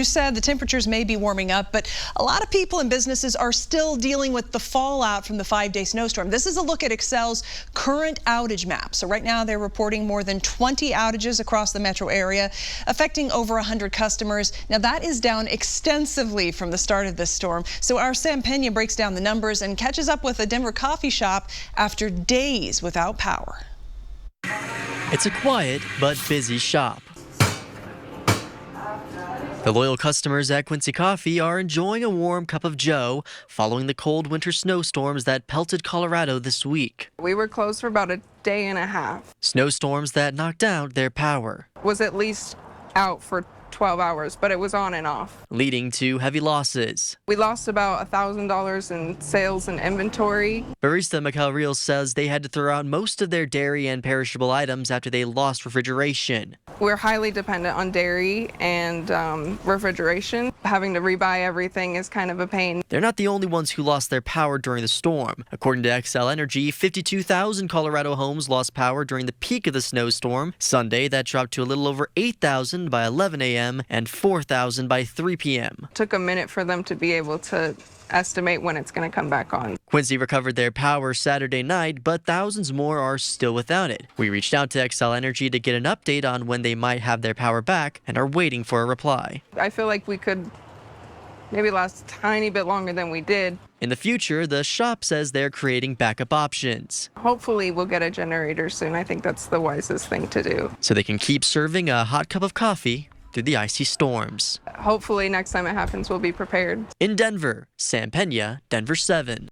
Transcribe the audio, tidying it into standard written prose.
you said, the temperatures may be warming up, but a lot of people and businesses are still dealing with the fallout from the 5-day snowstorm. This is a look at Xcel's current outage map. So right now they're reporting more than 20 outages across the metro area, affecting over 100 customers. Now that is down extensively from the start of this storm. So our Sam Pena breaks down the numbers and catches up with a Denver coffee shop after days without power. It's a quiet but busy shop. The loyal customers at Quincy Coffee are enjoying a warm cup of joe following the cold winter snowstorms that pelted Colorado this week. We were closed for about a day and a half. Snowstorms that knocked out their power. Was at least out for 12 hours, but it was on and off. Leading to heavy losses. We lost about $1,000 in sales and inventory. Barista Mikhail Reels says they had to throw out most of their dairy and perishable items after they lost refrigeration. We're highly dependent on dairy and refrigeration. Having to rebuy everything is kind of a pain. They're not the only ones who lost their power during the storm. According to Xcel Energy, 52,000 Colorado homes lost power during the peak of the snowstorm. Sunday, that dropped to a little over 8,000 by 11 a.m. and 4,000 by 3 p.m. It took a minute for them to be able to estimate when it's going to come back on. Quincy recovered their power Saturday night, but thousands more are still without it. We reached out to Xcel Energy to get an update on when they might have their power back and are waiting for a reply. I feel like we could maybe last a tiny bit longer than we did. In the future, the shop says they're creating backup options. Hopefully we'll get a generator soon. I think that's the wisest thing to do. So they can keep serving a hot cup of coffee through the icy storms. Hopefully next time it happens, we'll be prepared. In Denver, Sam Pena, Denver 7.